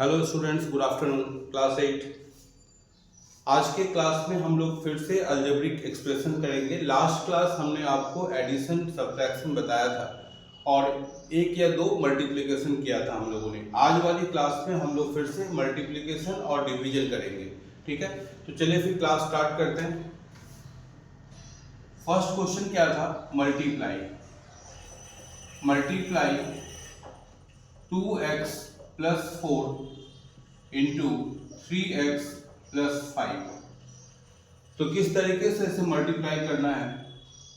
Hello students, good afternoon. Class 8। आज के class में हम लोग फिर से अलजेब्रिक एक्सप्रेशन करेंगे। लास्ट क्लास हमने आपको एडिशन सब्ट्रैक्शन बताया था और एक या दो मल्टीप्लिकेशन किया था हम लोगों ने। आज वाली क्लास में हम लोग फिर से मल्टीप्लिकेशन और डिवीजन करेंगे। ठीक है, तो चलिए फिर क्लास स्टार्ट करते हैं। फर्स्ट क्वेश्चन क्या था? Multiply 2x plus 4 into 3x plus 5। तो किस तरीके से इसे मल्टीप्लाई करना है?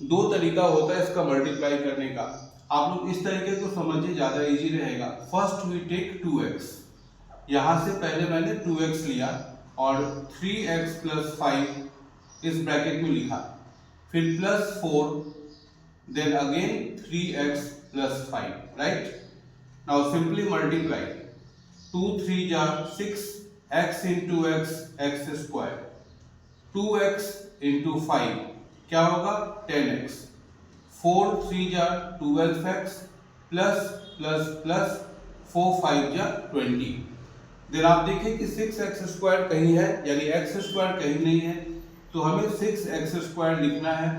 दो तरीका होता है इसका मल्टीप्लाई करने का। आप लोग इस तरीके को समझिए, ज़्यादा इजी रहेगा। फर्स्ट वी टेक 2x, यहाँ से पहले मैंने 2x लिया और 3x प्लस 5 इस ब्रैकेट में लिखा, फिर plus 4, then again 3x plus 5, right. Now simply multiply 2 3 जा 6, x into x x square, 2x into 5 क्या होगा? 10x, 4 3 जा 12x प्लस प्लस प्लस 4 5 जा 20। देन आप देखिए कि 6x स्क्वायर कहीं है, यानी x स्क्वायर कहीं नहीं है, तो हमें 6x स्क्वायर लिखना है।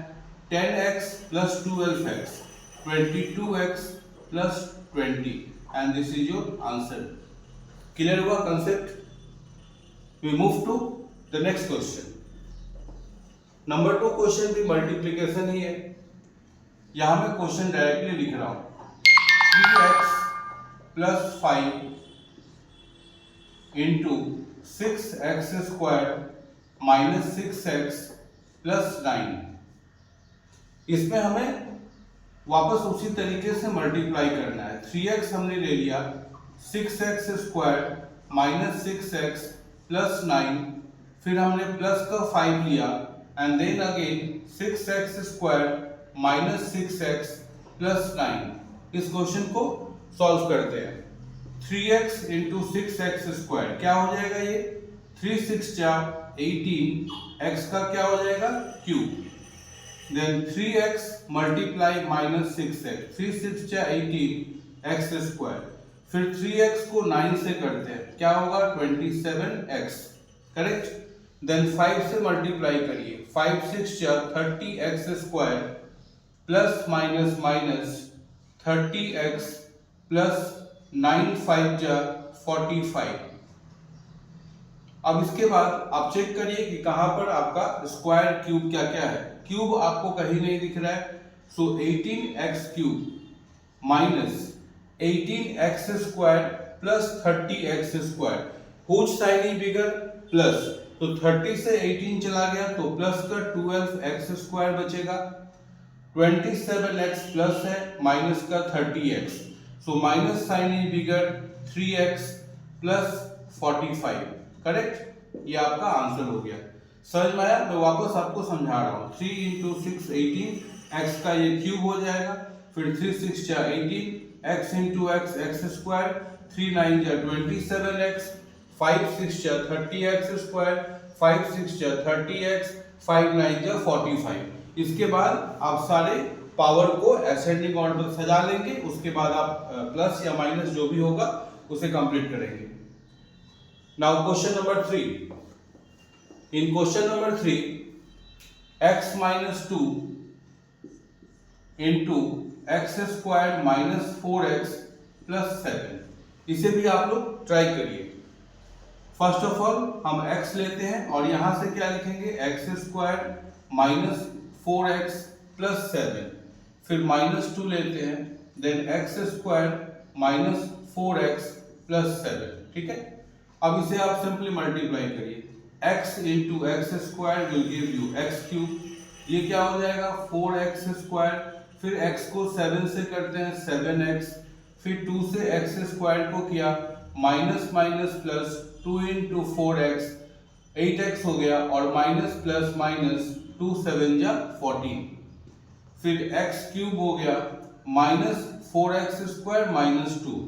10x plus 12x 22x plus 20 and this is your answer. Clear हुआ concept? We move to the next question. Number 2 question भी मल्टीप्लिकेशन ही है। यहां मैं क्वेश्चन डायरेक्टली लिख रहा हूं, 3x plus 5 into 6x square minus 6x plus 9। इसमें हमें वापस उसी तरीके से मल्टीप्लाई करना है। 3x हमने ले लिया, 6x square minus 6x plus 9, फिर हमने प्लस का 5 लिया and then again 6x square minus 6x plus 9। इस क्वेश्चन को सॉल्व करते हैं। 3x इंटू 6x स्क्वायर क्या हो जाएगा? ये 3 6 जा 18, x का क्या हो जाएगा? Cube. Then 3x multiply minus 6x, 3 6 जा 18 x स्क्वायर, फिर 3x को 9 से करते हैं, क्या होगा? 27x, correct. देन 5 से मल्टीप्लाई करिए, 5 6 जा 30x square plus minus minus 30x plus 9 5 जा 45। अब इसके बाद आप चेक करिए कि कहां पर आपका स्क्वायर क्यूब क्या क्या है। क्यूब आपको कहीं नहीं दिख रहा है, सो 18x cube minus 18x square plus 30x square, हुच side is bigger? Plus, तो 30 से 18 चला गया तो प्लस का 12x स्क्वायर बचेगा, 27x प्लस है माइनस का 30x, so minus sign is bigger 3x plus 45, correct. ये आपका आंसर हो गया। समझ में आया? मैं वापस आपको समझा रहा हूँ। 3 इंटू 6 18, एक्स का ये क्यूब हो जाएगा, फिर 3 6 जा 18, x into x x square, 3 9 जा 27x, 5 6 जा 30x स्क्वायर, 5 6 जा 30x, 5 9 जा 45। इसके बाद आप सारे पावर को असेंडिंग ऑर्डर में सजा लेंगे, उसके बाद आप प्लस या माइनस जो भी होगा उसे कंप्लीट करेंगे। Now question number 3. In question number 3, x minus 2 into x square minus 4x plus 7, इसे भी आप लोग ट्राई करिए। फर्स्ट ऑफ ऑल हम x लेते हैं और यहां से क्या लिखेंगे? x square minus 4x plus 7, फिर माइनस 2 लेते हैं, then x square minus 4x plus 7। ठीक है, अब इसे आप सिंपली मल्टीप्लाई करिए। x into x square will give you x cube, ये क्या हो जाएगा? 4x स्क्वायर, फिर x को 7 से करते हैं 7x, फिर 2 से x स्क्वायर को किया minus minus plus 2 into 4x 8x हो गया, और माइनस प्लस माइनस 2 7 जा 14, फिर x क्यूब हो गया minus 4x square minus 2,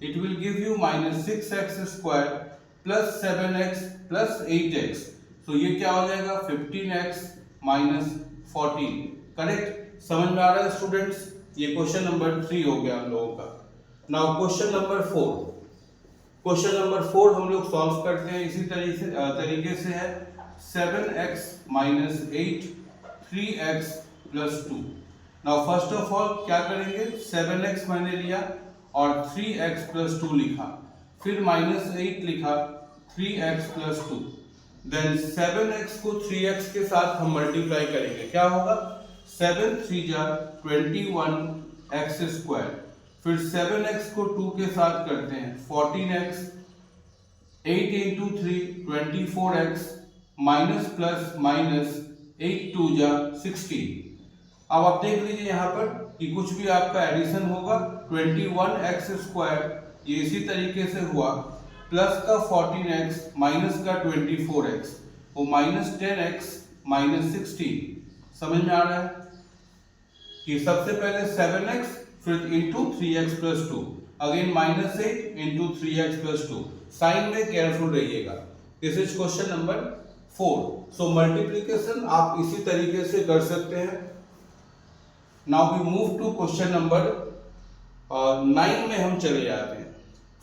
it will give you minus 6x square plus 7x plus 8x, तो ये क्या हो जाएगा? 15x minus 14, correct. समझ में आ रहा है स्टूडेंट्स? ये क्वेश्चन नंबर 3 हो गया हम लोगों का। Now question number 4, question number 4 हम लोग सॉल्व करते हैं इसी तरीके से है 7x minus 8 3x plus 2। Now first of all क्या करेंगे, 7x मैंने लिया और 3x plus 2 लिखा, फिर -8 लिखा 3x plus 2, देन 7x को 3x के साथ हम मल्टीप्लाई करेंगे, क्या होगा 7 3 जा 21x स्क्वायर, फिर 7x को 2 के साथ करते हैं 14x, 8 into 3 24x, minus plus minus 8 2 जा 16। अब आप देख लीजिए यहाँ पर कि कुछ भी आपका एडिशन होगा 21x स्क्वायर ये इसी तरीके से हुआ, प्लस का 14x माइनस का 24x वो माइनस 10x माइनस 16। समझ में आ रहा है कि सबसे पहले 7x फिर into 3x plus 2, again -8 into 3x plus 2। Sign में केयरफुल रहिएगा। This is question number 4। So multiplication आप इसी तरीके से कर सकते हैं। Now we move to question number 9 में हम चले जाते हैं,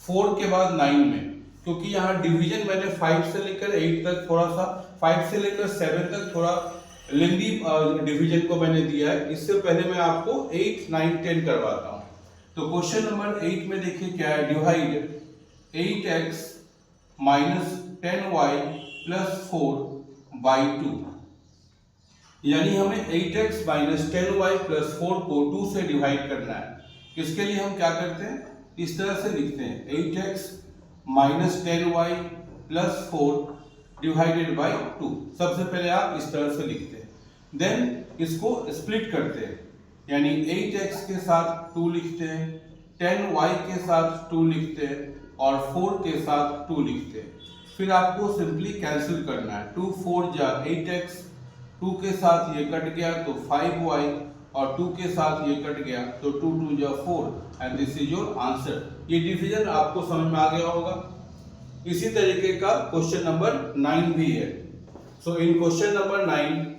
4 के बाद 9 में, क्योंकि यहाँ डिवीजन मैंने 5 से लेकर 8 तक थोड़ा सा, 5 से लेकर 7 तक थोड़ा लेंदी डिवीजन को मैंने दिया है। इससे पहले मैं आपको 8 9 10 करवाता हूँ। तो क्वेश्चन नंबर 8 में देखिए क्या है, divide 8x minus 10y plus 4 by 2, यानी हमें 8x माइनस 10y प्लस 4 को 2 से डिवाइड करना है। इसके लिए हम क्या करते हैं, इस तरह से लिखते हैं 8x minus 10y plus 4 divided by 2। सबसे पहले आप इस तरह से लिखते हैं, देन इसको स्प्लिट करते हैं, यानी 8x के साथ 2 लिखते हैं, 10y के साथ 2 लिखते हैं और 4 के साथ 2 लिखते हैं। फिर आपको सिंपली कैंसिल करना है, 2 4 जा 8x, 2 के साथ ये कट गया तो 5y और 2 के साथ ये कट गया तो 2 2 जा 4 and this is your answer. ये डिवीजन आपको समझ में आ गया होगा। इसी तरीके का क्वेश्चन नंबर 9 भी है। So in question number 9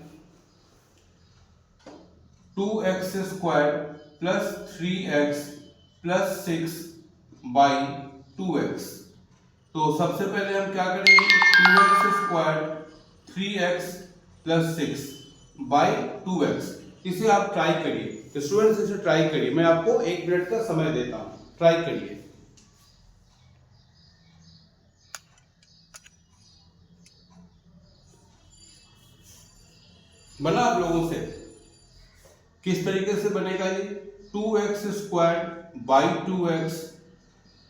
2x square plus 3x plus 6 by 2x। तो सबसे पहले हम क्या करेंगे, 2x square 3x plus 6 by 2x। इसे आप ट्राई करिए स्टूडेंट्स, इसे ट्राई करिए, मैं आपको 1 मिनट का समय देता हूं, ट्राई करिए। बना आप लोगों से, किस तरीके से बनेगा ये, 2x square by 2x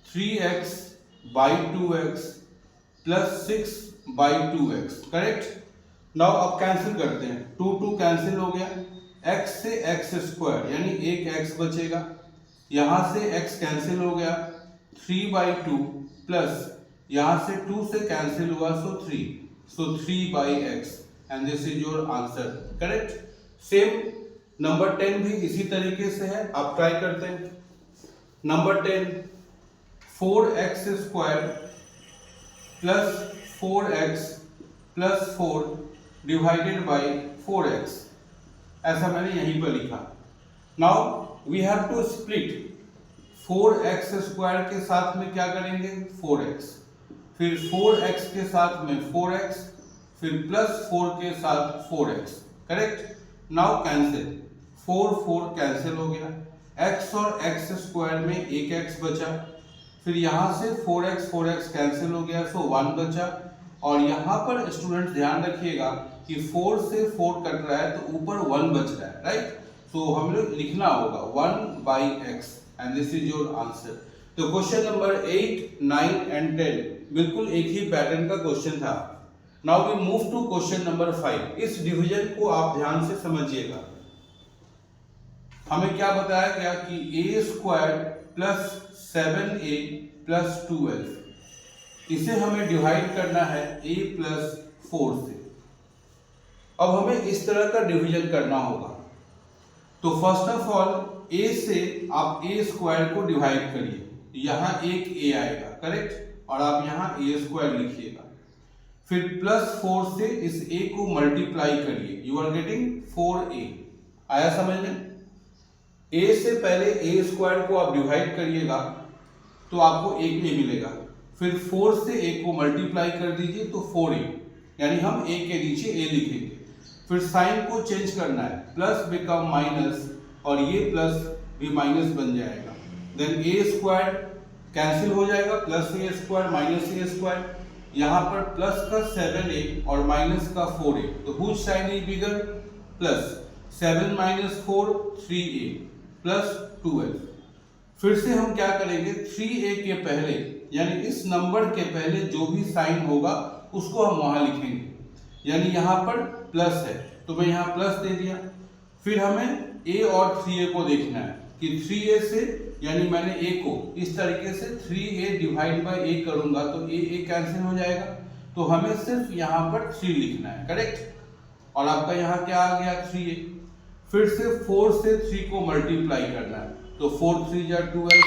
3x by 2x plus 6 by 2x, correct. Now अब कैंसिल करते हैं, 2 2 कैंसिल हो गया, x से x स्क्वायर यानी एक x बचेगा, यहां से x कैंसिल हो गया 3 बाई 2 प्लस यहां से 2 से कैंसिल हुआ सो 3, सो 3 by x and this is your answer, correct. Same number 10 भी इसी तरीके से है, आप ट्राई करते हैं। नंबर 10 4x स्क्वायर plus 4x plus 4 divided by 4x, ऐसा मैंने यहीं पर लिखा। Now we have to split, 4x square के साथ में क्या करेंगे 4x, फिर 4x के साथ में 4x, फिर प्लस 4 के साथ 4x, correct. Now cancel, 4 4 cancel हो गया, x और x स्क्वायर में एक x बचा, फिर यहां से 4x कैंसिल हो गया सो 1 बचा, और यहां पर स्टूडेंट ध्यान रखिएगा कि 4 से 4 कट रहा है तो ऊपर 1 बच रहा है, राइट। सो हम लोग लिखना होगा 1 by x and this is your answer. तो क्वेश्चन नंबर 8 9 एंड 10 बिल्कुल एक ही पैटर्न का क्वेश्चन था। Now we move to question number 5। इस डिवीजन को आप ध्यान से समझिएगा। हमें क्या बताया गया कि a square plus 7a plus 12, इसे हमें डिवाइड करना है a प्लस 4 से। अब हमें इस तरह का डिवीजन करना होगा, तो फर्स्ट ऑफ ऑल a से आप a स्क्वायर को डिवाइड करिए, यहाँ एक a आएगा, करेक्ट, और आप यहाँ a स्क्वायर लिखिएगा, फिर प्लस 4 से इस a को मल्टीप्लाई करिए, यू आर गेटिंग 4a। आया समझ में? a से पहले a स्क्वायर को आप डिवाइड करिएगा तो आपको 1 नहीं मिलेगा, फिर 4 से a को मल्टीप्लाई कर दीजिए तो 4a, यानी हम a के नीचे a लिखेंगे। फिर साइन को चेंज करना है, प्लस बिकम माइनस, और ये प्लस भी माइनस बन जाएगा। देन a स्क्वायर कैंसिल हो जाएगा, plus a square minus a square, यहाँ पर प्लस का 7a और माइनस का 4a, तो whose sign is bigger, plus 7 minus 4 3a plus 12। फिर से हम क्या करेंगे, 3a के पहले यानी इस नंबर के पहले जो भी साइन होगा उसको हम वहां लिखेंगे, यानी यहाँ पर प्लस है तो मैं यहाँ प्लस दे दिया। फिर हमें a और 3a को देखना है कि 3a से, यानी मैंने a को इस तरीके से 3a डिवाइड बाय a करूंगा तो a कैंसिल हो जाएगा, तो हमें सिर्फ यहाँ पर 3 लिखना है, करेक्ट। और आपका यहाँ क्या आ गया, 3a। फिर से 4 से 3 को मल्टीप्लाई करना है, तो 4 3 जा 12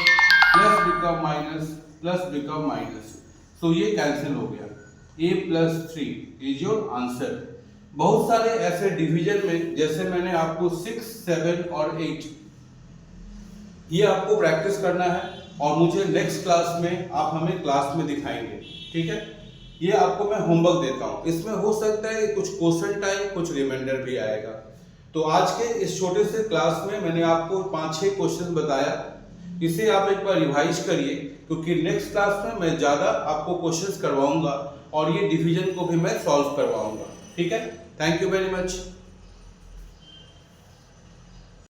plus become minus, plus become minus, तो ये कैंसिल हो गया। a plus 3 is your answer. बहुत सारे ऐसे डिवीजन में, जैसे मैंने आपको 6, 7 और 8, ये आपको प्रैक्टिस करना है और मुझे नेक्स्ट क्लास में आप हमें क्लास में दिखाएंगे, ठीक है। ये आपको मैं होमवर्क देता हूँ, इसमें हो सकता है कुछ क्वेश्चन टाइप, कुछ रिमाइंडर भी आएगा। तो आज के इस छोटे से क्लास में मैंने आपको 5-6 क्वेश्चन बताया, इसे आप एक बार रिवाइज करिए, क्योंकि नेक्स्ट क्लास में मैं ज़्यादा आपको क्वेश्चंस करवाऊंगा और ये डिवीजन को भी मैं सॉल्व करवाऊंगा, ठीक है। Thank you very much.